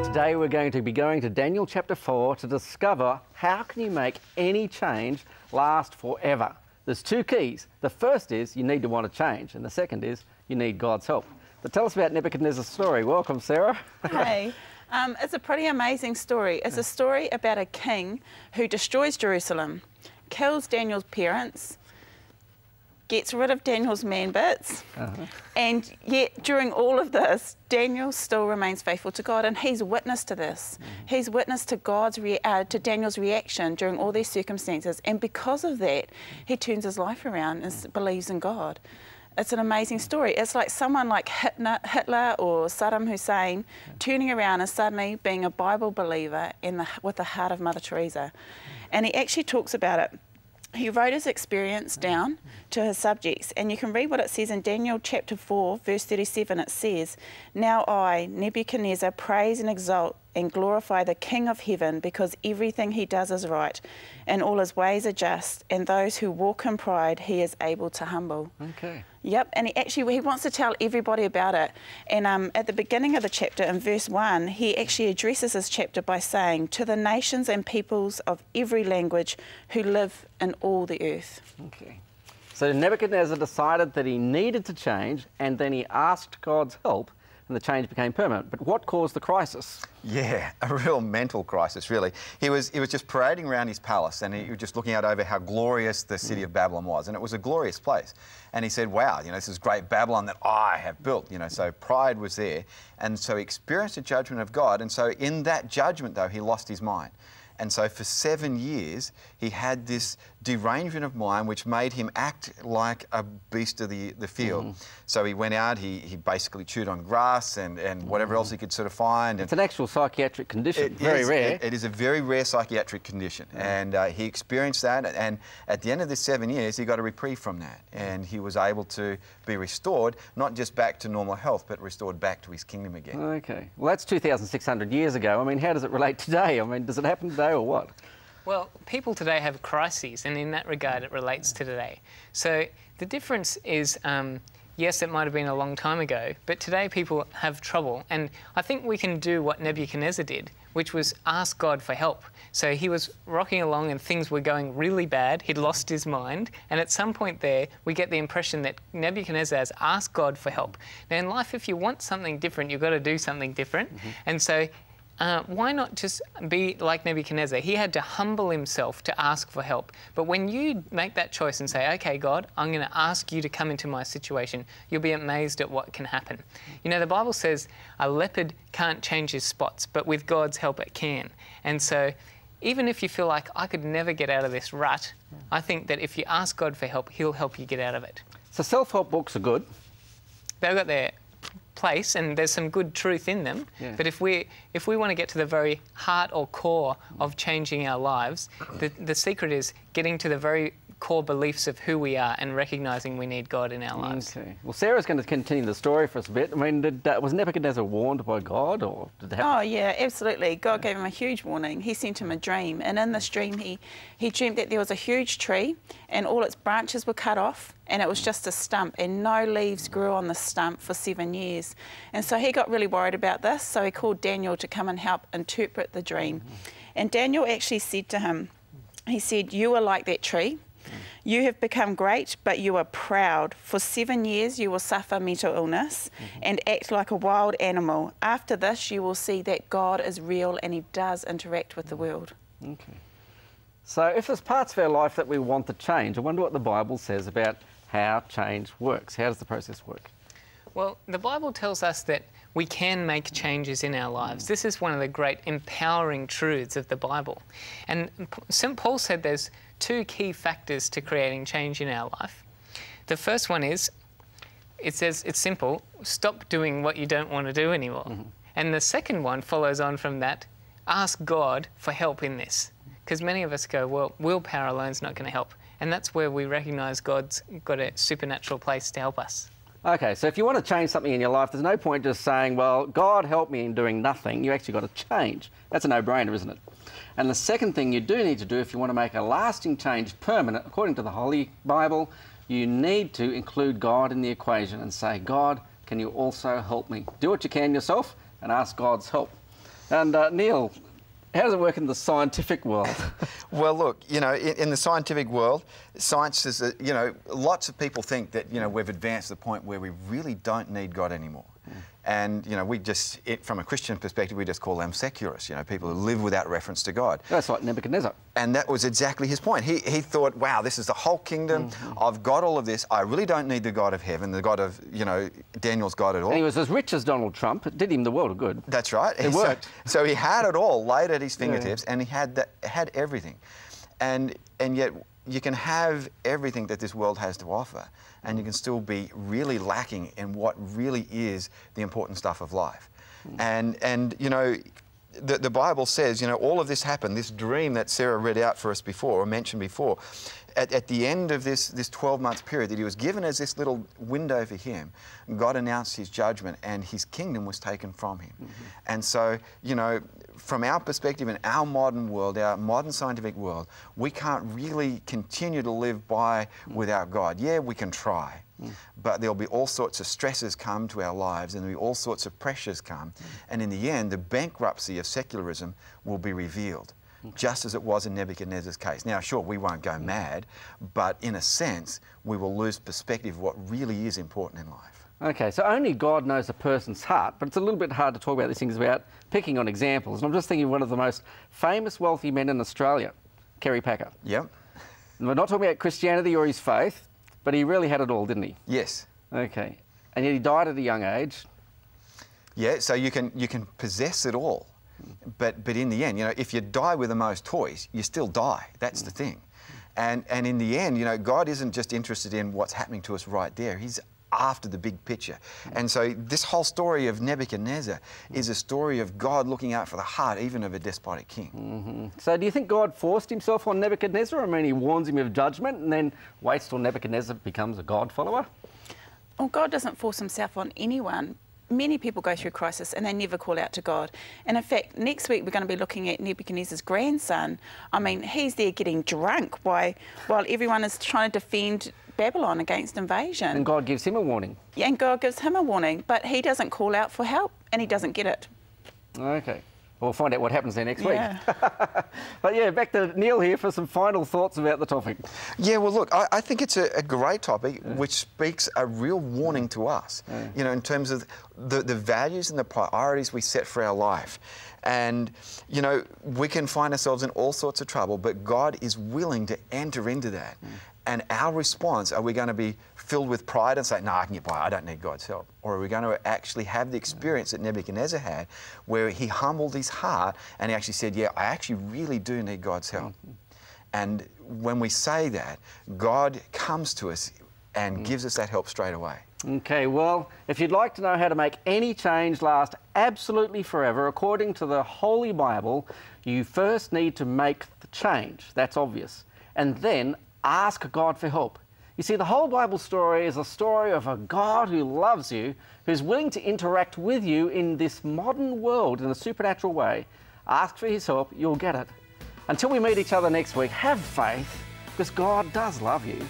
Today we're going to be going to Daniel chapter 4 to discover how can you make any change last forever. There's two keys. The first is you need to want to change, and the second is you need God's help. But tell us about Nebuchadnezzar's story. Welcome, Sarah. Hey. It's a pretty amazing story. It's a story about a king who destroys Jerusalem, kills Daniel's parents, gets rid of Daniel's man bits, and yet during all of this, Daniel still remains faithful to God, and he's witness to this. He's witness to to Daniel's reaction during all these circumstances, and because of that, he turns his life around and believes in God. It's an amazing story. It's like someone like Hitler or Saddam Hussein turning around and suddenly being a Bible believer with the heart of Mother Teresa. And he actually talks about it. He wrote his experience down to his subjects, and you can read what it says in Daniel chapter 4, verse 37. It says, "Now I, Nebuchadnezzar, praise and exalt and glorify the King of heaven, because everything he does is right, and all his ways are just, and those who walk in pride he is able to humble." Okay. Yep, and he wants to tell everybody about it. And at the beginning of the chapter, in verse 1, he actually addresses this chapter by saying, "To the nations and peoples of every language who live in all the earth." Okay. So Nebuchadnezzar decided that he needed to change, and then he asked God's help, and the change became permanent. But what caused the crisis? Yeah, a real mental crisis, really. He was just parading around his palace, and he was just looking out over how glorious the city of Babylon was, and it was a glorious place. And he said, wow, this is great Babylon that I have built, so pride was there. And so he experienced the judgment of God, and so in that judgment, though, he lost his mind. And so for 7 years, he had this derangement of mind which made him act like a beast of the field. So he went out, he basically chewed on grass and whatever else he could sort of find. It's an actual psychiatric condition, very rare. It is a very rare psychiatric condition. And he experienced that, and at the end of the 7 years, he got a reprieve from that. And he was able to be restored, not just back to normal health, but restored back to his kingdom again. Okay. Well, that's 2,600 years ago. I mean, how does it relate today? I mean, does it happen today or what? Well, people today have crises, and in that regard it relates to today. So the difference is, yes, it might have been a long time ago, but today people have trouble. And I think we can do what Nebuchadnezzar did, which was ask God for help. So he was rocking along and things were going really bad. He'd lost his mind. And at some point there, we get the impression that Nebuchadnezzar has asked God for help. Now in life, if you want something different, you've got to do something different. And so why not just be like Nebuchadnezzar? He had to humble himself to ask for help. But when you make that choice and say, okay, God, I'm going to ask you to come into my situation, you'll be amazed at what can happen. The Bible says a leopard can't change his spots, but with God's help it can. And so even if you feel like I could never get out of this rut, I think that if you ask God for help, he'll help you get out of it. So self-help books are good. They've got their place, and there's some good truth in them. But if we want to get to the very heart or core of changing our lives, the secret is getting to the very core beliefs of who we are and recognising we need God in our lives. Okay. Well, Sarah's going to continue the story for us a bit. I mean, was Nebuchadnezzar warned by God, or did it happen? Oh, yeah, absolutely. God gave him a huge warning. He sent him a dream, and in this dream he dreamed that there was a huge tree and all its branches were cut off, and it was just a stump, and no leaves grew on the stump for 7 years. And so he got really worried about this, so he called Daniel to come and help interpret the dream. And Daniel actually said to him, he said, "You are like that tree. You have become great, but you are proud. For 7 years you will suffer mental illness and act like a wild animal. After this you will see that God is real and he does interact with the world." Okay. So if there's parts of our life that we want to change, I wonder what the Bible says about how change works. How does the process work? Well, the Bible tells us that we can make changes in our lives. This is one of the great empowering truths of the Bible. And St. Paul said there's two key factors to creating change in our life. The first one is, it says, it's simple, stop doing what you don't want to do anymore. And the second one follows on from that, ask God for help in this. Because many of us go, well, willpower alone is not going to help. And that's where we recognise God's got a supernatural place to help us. Okay, so if you want to change something in your life, there's no point just saying, well, God help me in doing nothing. You actually got to change. That's a no-brainer, isn't it? And the second thing you do need to do if you want to make a lasting change permanent, according to the Holy Bible, you need to include God in the equation and say, God, can you also help me? Do what you can yourself and ask God's help. And Neil, how does it work in the scientific world? Well, look, you know, in the scientific world, science is, you know, lots of people think that, you know, we've advanced to the point where we really don't need God anymore. And, you know, we just, from a Christian perspective, we just call them secularists, you know, people who live without reference to God. That's like Nebuchadnezzar. And that was exactly his point. He thought, wow, this is the whole kingdom. I've got all of this. I really don't need the God of heaven, the God of, you know, Daniel's God at all. And he was as rich as Donald Trump. It did him the world of good. That's right. It worked. So he had it all laid at his fingertips, and he had everything. And yet you can have everything that this world has to offer, and you can still be really lacking in what really is the important stuff of life. And you know, the Bible says, you know, all of this happened, this dream that Sarah read out for us before, or mentioned before, at the end of this 12-month period that he was given as this little window for him, God announced his judgment and his kingdom was taken from him. And so, you know, from our perspective in our modern world, our modern scientific world, we can't really continue to live by without God. Yeah, we can try, but there'll be all sorts of stresses come to our lives and there'll be all sorts of pressures come. And in the end, the bankruptcy of secularism will be revealed, just as it was in Nebuchadnezzar's case. Now, sure, we won't go mad, but in a sense, we will lose perspective of what really is important in life. Okay, so only God knows a person's heart, but it's a little bit hard to talk about these things without picking on examples. And I'm just thinking of one of the most famous wealthy men in Australia, Kerry Packer. Yep. And we're not talking about Christianity or his faith, but he really had it all, didn't he? Yes. Okay. And yet he died at a young age. Yeah, so you can possess it all, but in the end, you know, if you die with the most toys, you still die. That's the thing. And in the end, you know, God isn't just interested in what's happening to us right there. He's after the big picture. And so this whole story of Nebuchadnezzar is a story of God looking out for the heart even of a despotic king. So do you think God forced himself on Nebuchadnezzar? I mean, he warns him of judgment and then waits till Nebuchadnezzar becomes a God follower? Well, God doesn't force himself on anyone. Many people go through crisis and they never call out to God. And in fact, next week we're going to be looking at Nebuchadnezzar's grandson. I mean, he's there getting drunk while everyone is trying to defend Babylon against invasion. And God gives him a warning. Yeah, and God gives him a warning, but he doesn't call out for help and he doesn't get it. Okay. We'll find out what happens there next week. Yeah. But yeah, back to Neil here for some final thoughts about the topic. Yeah, well, look, I think it's a great topic which speaks a real warning to us, you know, in terms of the values and the priorities we set for our life. And, you know, we can find ourselves in all sorts of trouble, but God is willing to enter into that. And our response, are we going to be filled with pride and say, no, I can get by, I don't need God's help? Or are we going to actually have the experience that Nebuchadnezzar had where he humbled his heart and he actually said, yeah, I actually really do need God's help. And when we say that, God comes to us and gives us that help straight away. Okay, well, if you'd like to know how to make any change last absolutely forever, according to the Holy Bible, you first need to make the change. That's obvious. And then ask God for help. You see, the whole Bible story is a story of a God who loves you, who's willing to interact with you in this modern world in a supernatural way. Ask for his help, you'll get it. Until we meet each other next week, have faith, because God does love you.